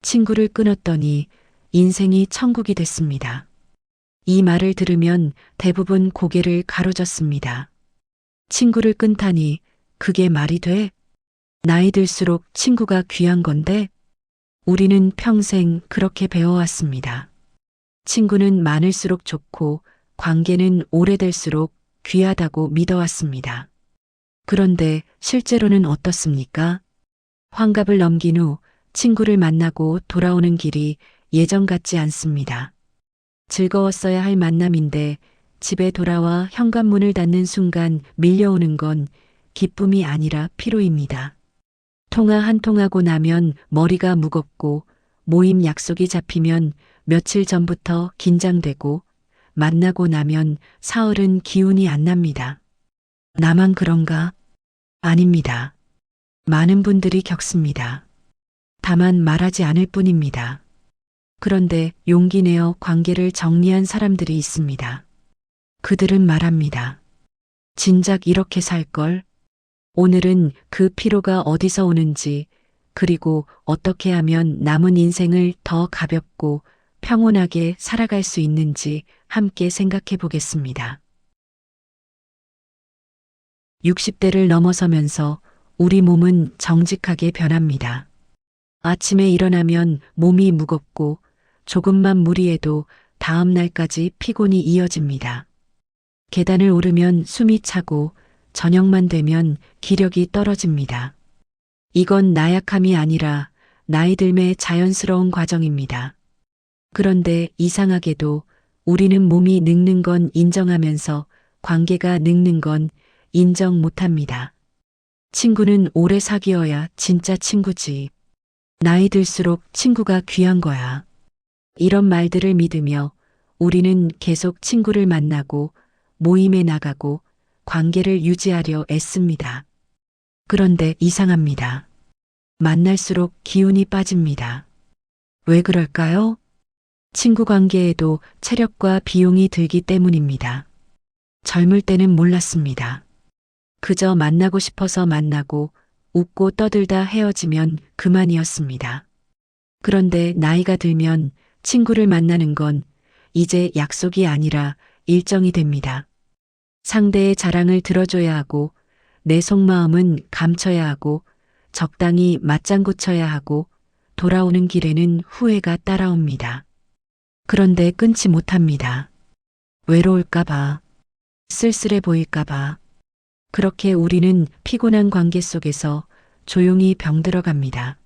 친구를 끊었더니 인생이 천국이 됐습니다. 이 말을 들으면 대부분 고개를 가로젓습니다. 친구를 끊다니 그게 말이 돼? 나이 들수록 친구가 귀한 건데? 우리는 평생 그렇게 배워왔습니다. 친구는 많을수록 좋고 관계는 오래될수록 귀하다고 믿어왔습니다. 그런데 실제로는 어떻습니까? 환갑을 넘긴 후 친구를 만나고 돌아오는 길이 예전 같지 않습니다. 즐거웠어야 할 만남인데 집에 돌아와 현관문을 닫는 순간 밀려오는 건 기쁨이 아니라 피로입니다. 통화 한 통하고 나면 머리가 무겁고 모임 약속이 잡히면 며칠 전부터 긴장되고 만나고 나면 사흘은 기운이 안 납니다. 나만 그런가? 아닙니다. 많은 분들이 겪습니다. 다만 말하지 않을 뿐입니다. 그런데 용기 내어 관계를 정리한 사람들이 있습니다. 그들은 말합니다. 진작 이렇게 살걸? 오늘은 그 피로가 어디서 오는지, 그리고 어떻게 하면 남은 인생을 더 가볍고 평온하게 살아갈 수 있는지 함께 생각해 보겠습니다. 60대를 넘어서면서 우리 몸은 정직하게 변합니다. 아침에 일어나면 몸이 무겁고 조금만 무리해도 다음 날까지 피곤이 이어집니다. 계단을 오르면 숨이 차고 저녁만 되면 기력이 떨어집니다. 이건 나약함이 아니라 나이 들매 자연스러운 과정입니다. 그런데 이상하게도 우리는 몸이 늙는 건 인정하면서 관계가 늙는 건 인정 못합니다. 친구는 오래 사귀어야 진짜 친구지. 나이 들수록 친구가 귀한 거야. 이런 말들을 믿으며 우리는 계속 친구를 만나고 모임에 나가고 관계를 유지하려 애씁니다. 그런데 이상합니다. 만날수록 기운이 빠집니다. 왜 그럴까요? 친구 관계에도 체력과 비용이 들기 때문입니다. 젊을 때는 몰랐습니다. 그저 만나고 싶어서 만나고 웃고 떠들다 헤어지면 그만이었습니다. 그런데 나이가 들면 친구를 만나는 건 이제 약속이 아니라 일정이 됩니다. 상대의 자랑을 들어줘야 하고 내 속마음은 감춰야 하고 적당히 맞장구 쳐야 하고 돌아오는 길에는 후회가 따라옵니다. 그런데 끊지 못합니다. 외로울까봐, 쓸쓸해 보일까봐. 그렇게 우리는 피곤한 관계 속에서 조용히 병들어갑니다.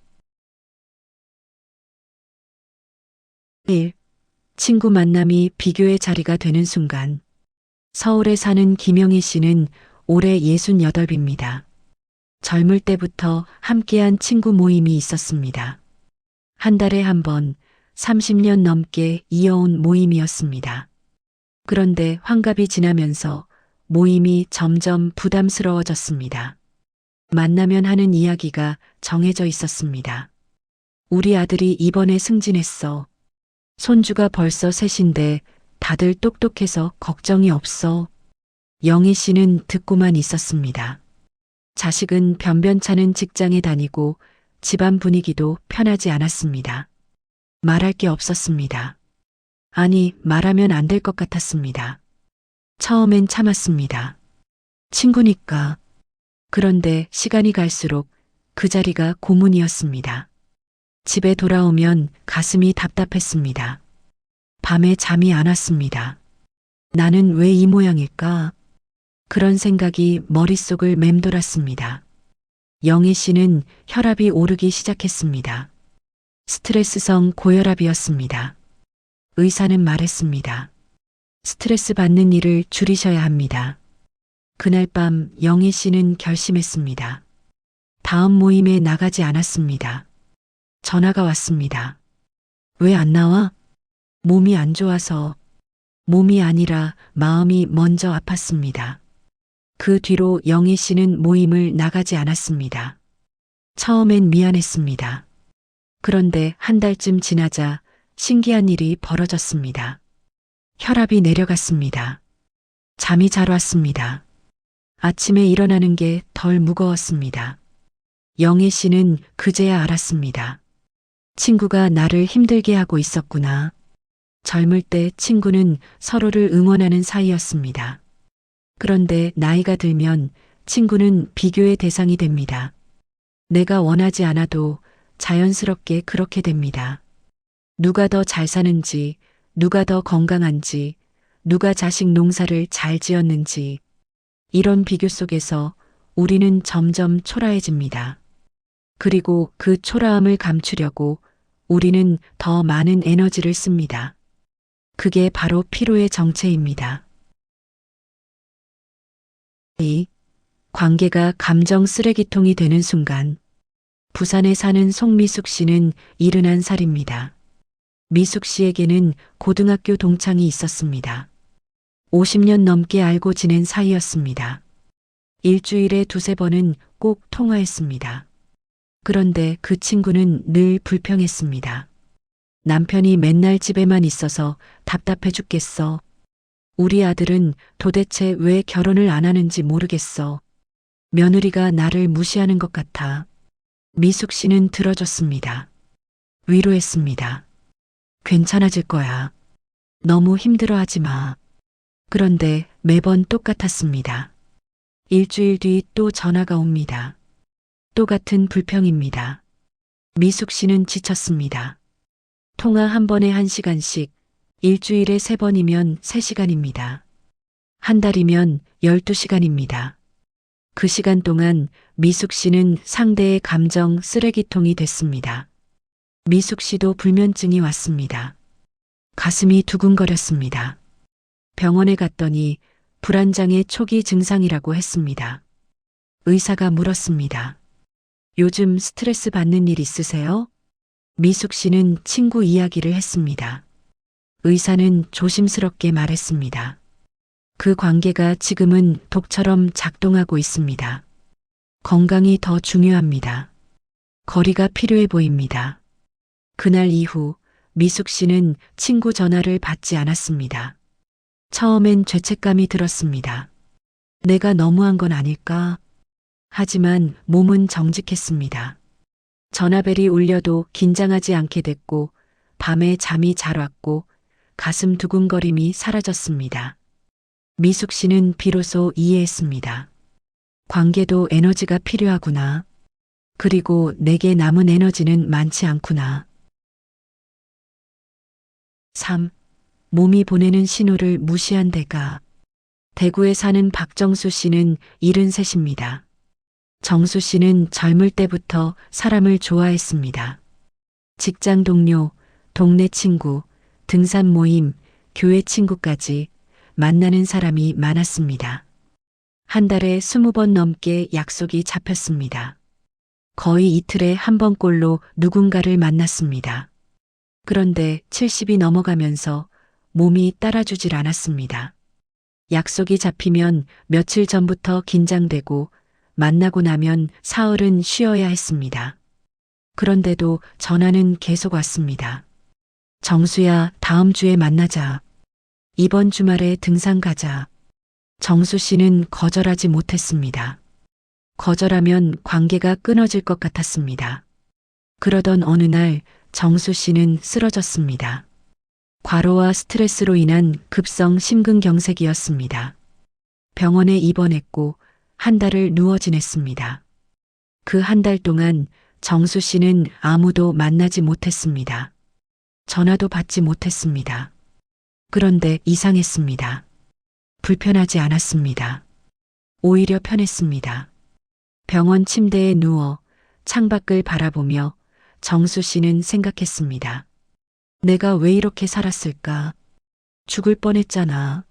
1. 친구 만남이 비교의 자리가 되는 순간. 서울에 사는 김영희 씨는 올해 68입니다. 젊을 때부터 함께한 친구 모임이 있었습니다. 한 달에 한 번 30년 넘게 이어온 모임이었습니다. 그런데 환갑이 지나면서 모임이 점점 부담스러워졌습니다. 만나면 하는 이야기가 정해져 있었습니다. 우리 아들이 이번에 승진했어. 손주가 벌써 셋인데 다들 똑똑해서 걱정이 없어. 영희 씨는 듣고만 있었습니다. 자식은 변변찮은 직장에 다니고 집안 분위기도 편하지 않았습니다. 말할 게 없었습니다. 아니, 말하면 안 될 것 같았습니다. 처음엔 참았습니다. 친구니까. 그런데 시간이 갈수록 그 자리가 고문이었습니다. 집에 돌아오면 가슴이 답답했습니다. 밤에 잠이 안 왔습니다. 나는 왜 이 모양일까? 그런 생각이 머릿속을 맴돌았습니다. 영희 씨는 혈압이 오르기 시작했습니다. 스트레스성 고혈압이었습니다. 의사는 말했습니다. 스트레스 받는 일을 줄이셔야 합니다. 그날 밤 영희 씨는 결심했습니다. 다음 모임에 나가지 않았습니다. 전화가 왔습니다. 왜 안 나와? 몸이 안 좋아서. 몸이 아니라 마음이 먼저 아팠습니다. 그 뒤로 영희 씨는 모임을 나가지 않았습니다. 처음엔 미안했습니다. 그런데 한 달쯤 지나자 신기한 일이 벌어졌습니다. 혈압이 내려갔습니다. 잠이 잘 왔습니다. 아침에 일어나는 게 덜 무거웠습니다. 영희 씨는 그제야 알았습니다. 친구가 나를 힘들게 하고 있었구나. 젊을 때 친구는 서로를 응원하는 사이였습니다. 그런데 나이가 들면 친구는 비교의 대상이 됩니다. 내가 원하지 않아도 자연스럽게 그렇게 됩니다. 누가 더 잘 사는지, 누가 더 건강한지, 누가 자식 농사를 잘 지었는지, 이런 비교 속에서 우리는 점점 초라해집니다. 그리고 그 초라함을 감추려고 우리는 더 많은 에너지를 씁니다. 그게 바로 피로의 정체입니다. 이 관계가 감정 쓰레기통이 되는 순간, 부산에 사는 송미숙 씨는 71살입니다. 미숙 씨에게는 고등학교 동창이 있었습니다. 50년 넘게 알고 지낸 사이였습니다. 일주일에 두세 번은 꼭 통화했습니다. 그런데 그 친구는 늘 불평했습니다. 남편이 맨날 집에만 있어서 답답해 죽겠어. 우리 아들은 도대체 왜 결혼을 안 하는지 모르겠어. 며느리가 나를 무시하는 것 같아. 미숙 씨는 들어줬습니다. 위로했습니다. 괜찮아질 거야. 너무 힘들어하지 마. 그런데 매번 똑같았습니다. 일주일 뒤 또 전화가 옵니다. 또 같은 불평입니다. 미숙 씨는 지쳤습니다. 통화 한 번에 1시간씩, 일주일에 3번이면 3시간입니다. 한 달이면 12시간입니다. 그 시간 동안 미숙 씨는 상대의 감정 쓰레기통이 됐습니다. 미숙 씨도 불면증이 왔습니다. 가슴이 두근거렸습니다. 병원에 갔더니 불안장애 초기 증상이라고 했습니다. 의사가 물었습니다. 요즘 스트레스 받는 일 있으세요? 미숙 씨는 친구 이야기를 했습니다. 의사는 조심스럽게 말했습니다. 그 관계가 지금은 독처럼 작동하고 있습니다. 건강이 더 중요합니다. 거리가 필요해 보입니다. 그날 이후 미숙 씨는 친구 전화를 받지 않았습니다. 처음엔 죄책감이 들었습니다. 내가 너무한 건 아닐까? 하지만 몸은 정직했습니다. 전화벨이 울려도 긴장하지 않게 됐고 밤에 잠이 잘 왔고 가슴 두근거림이 사라졌습니다. 미숙 씨는 비로소 이해했습니다. 관계도 에너지가 필요하구나. 그리고 내게 남은 에너지는 많지 않구나. 3. 몸이 보내는 신호를 무시한 대가. 대구에 사는 박정수 씨는 73입니다. 정수 씨는 젊을 때부터 사람을 좋아했습니다. 직장 동료, 동네 친구, 등산 모임, 교회 친구까지 만나는 사람이 많았습니다. 한 달에 20번 넘게 약속이 잡혔습니다. 거의 이틀에 한 번꼴로 누군가를 만났습니다. 그런데 70이 넘어가면서 몸이 따라주질 않았습니다. 약속이 잡히면 며칠 전부터 긴장되고 만나고 나면 사흘은 쉬어야 했습니다. 그런데도 전화는 계속 왔습니다. 정수야, 다음 주에 만나자. 이번 주말에 등산 가자. 정수 씨는 거절하지 못했습니다. 거절하면 관계가 끊어질 것 같았습니다. 그러던 어느 날 정수 씨는 쓰러졌습니다. 과로와 스트레스로 인한 급성 심근경색이었습니다. 병원에 입원했고 한 달을 누워 지냈습니다. 그 한 달 동안 정수 씨는 아무도 만나지 못했습니다. 전화도 받지 못했습니다. 그런데 이상했습니다. 불편하지 않았습니다. 오히려 편했습니다. 병원 침대에 누워 창밖을 바라보며 정수 씨는 생각했습니다. 내가 왜 이렇게 살았을까? 죽을 뻔했잖아.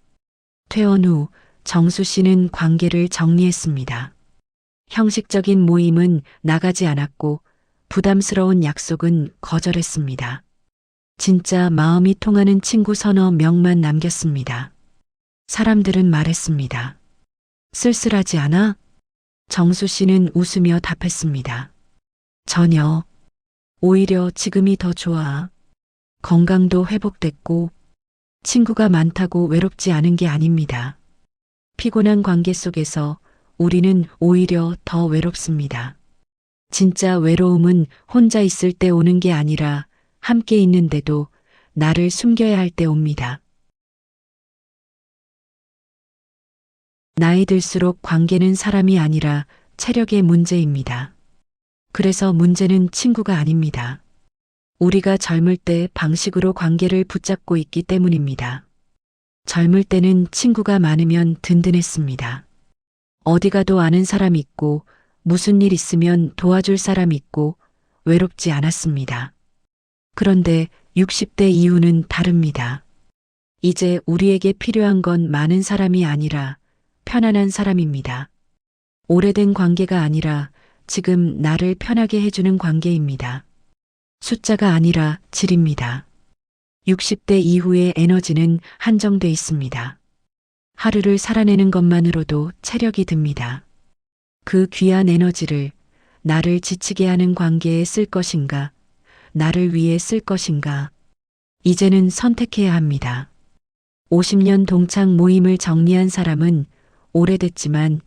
퇴원 후 정수 씨는 관계를 정리했습니다. 형식적인 모임은 나가지 않았고 부담스러운 약속은 거절했습니다. 진짜 마음이 통하는 친구 서너 명만 남겼습니다. 사람들은 말했습니다. 쓸쓸하지 않아? 정수 씨는 웃으며 답했습니다. 전혀. 오히려 지금이 더 좋아. 건강도 회복됐고 친구가 많다고 외롭지 않은 게 아닙니다. 피곤한 관계 속에서 우리는 오히려 더 외롭습니다. 진짜 외로움은 혼자 있을 때 오는 게 아니라 함께 있는데도 나를 숨겨야 할 때 옵니다. 나이 들수록 관계는 사람이 아니라 체력의 문제입니다. 그래서 문제는 친구가 아닙니다. 우리가 젊을 때 방식으로 관계를 붙잡고 있기 때문입니다. 젊을 때는 친구가 많으면 든든했습니다. 어디 가도 아는 사람 있고 무슨 일 있으면 도와줄 사람 있고 외롭지 않았습니다. 그런데 60대 이후는 다릅니다. 이제 우리에게 필요한 건 많은 사람이 아니라 편안한 사람입니다. 오래된 관계가 아니라 지금 나를 편하게 해주는 관계입니다. 숫자가 아니라 질입니다. 60대 이후의 에너지는 한정돼 있습니다. 하루를 살아내는 것만으로도 체력이 듭니다. 그 귀한 에너지를 나를 지치게 하는 관계에 쓸 것인가, 나를 위해 쓸 것인가, 이제는 선택해야 합니다. 50년 동창 모임을 정리한 사람은 오래됐지만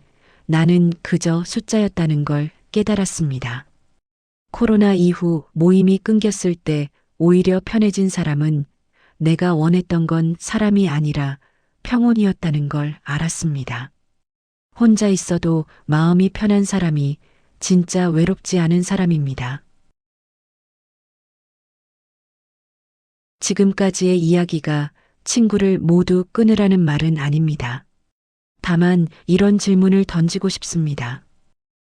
나는 그저 숫자였다는 걸 깨달았습니다. 코로나 이후 모임이 끊겼을 때 오히려 편해진 사람은 내가 원했던 건 사람이 아니라 평온이었다는 걸 알았습니다. 혼자 있어도 마음이 편한 사람이 진짜 외롭지 않은 사람입니다. 지금까지의 이야기가 친구를 모두 끊으라는 말은 아닙니다. 다만 이런 질문을 던지고 싶습니다.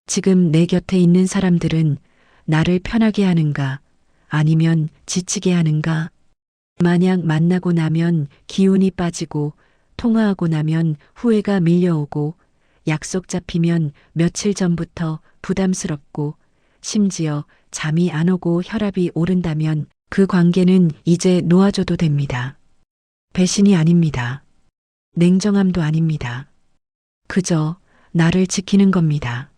지금 내 곁에 있는 사람들은 나를 편하게 하는가, 아니면 지치게 하는가? 만약 만나고 나면 기운이 빠지고, 통화하고 나면 후회가 밀려오고, 약속 잡히면 며칠 전부터 부담스럽고, 심지어 잠이 안 오고 혈압이 오른다면 그 관계는 이제 놓아줘도 됩니다. 배신이 아닙니다. 냉정함도 아닙니다. 그저 나를 지키는 겁니다.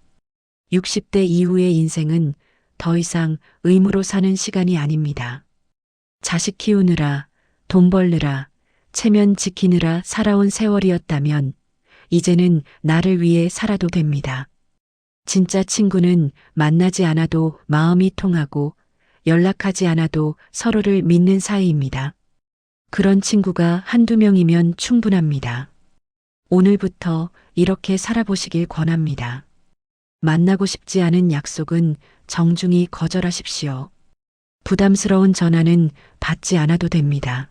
60대 이후의 인생은 더 이상 의무로 사는 시간이 아닙니다. 자식 키우느라, 돈 벌느라, 체면 지키느라 살아온 세월이었다면 이제는 나를 위해 살아도 됩니다. 진짜 친구는 만나지 않아도 마음이 통하고 연락하지 않아도 서로를 믿는 사이입니다. 그런 친구가 한두 명이면 충분합니다. 오늘부터 이렇게 살아보시길 권합니다. 만나고 싶지 않은 약속은 정중히 거절하십시오. 부담스러운 전화는 받지 않아도 됩니다.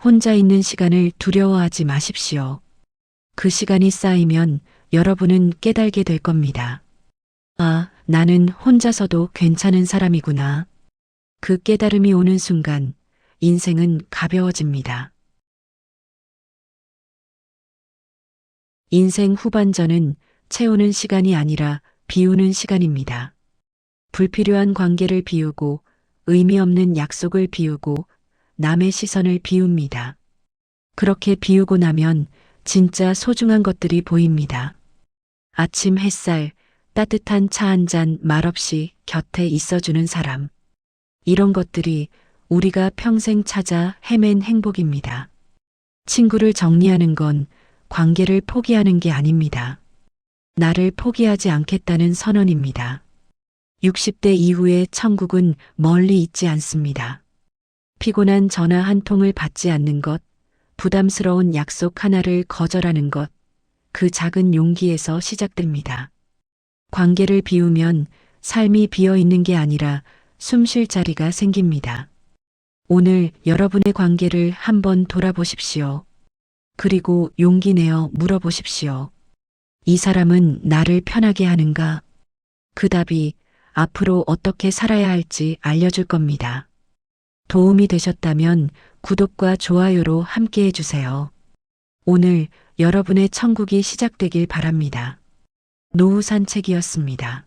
혼자 있는 시간을 두려워하지 마십시오. 그 시간이 쌓이면 여러분은 깨달게 될 겁니다. 아, 나는 혼자서도 괜찮은 사람이구나. 그 깨달음이 오는 순간 인생은 가벼워집니다. 인생 후반전은 채우는 시간이 아니라 비우는 시간입니다. 불필요한 관계를 비우고 의미 없는 약속을 비우고 남의 시선을 비웁니다. 그렇게 비우고 나면 진짜 소중한 것들이 보입니다. 아침 햇살, 따뜻한 차 한 잔 말없이 곁에 있어주는 사람. 이런 것들이 우리가 평생 찾아 헤맨 행복입니다. 친구를 정리하는 건 관계를 포기하는 게 아닙니다. 나를 포기하지 않겠다는 선언입니다. 60대 이후의 천국은 멀리 있지 않습니다. 피곤한 전화 한 통을 받지 않는 것, 부담스러운 약속 하나를 거절하는 것, 그 작은 용기에서 시작됩니다. 관계를 비우면 삶이 비어 있는 게 아니라 숨 쉴 자리가 생깁니다. 오늘 여러분의 관계를 한번 돌아보십시오. 그리고 용기 내어 물어보십시오. 이 사람은 나를 편하게 하는가? 그 답이 앞으로 어떻게 살아야 할지 알려줄 겁니다. 도움이 되셨다면 구독과 좋아요로 함께 해주세요. 오늘 여러분의 천국이 시작되길 바랍니다. 노후 산책이었습니다.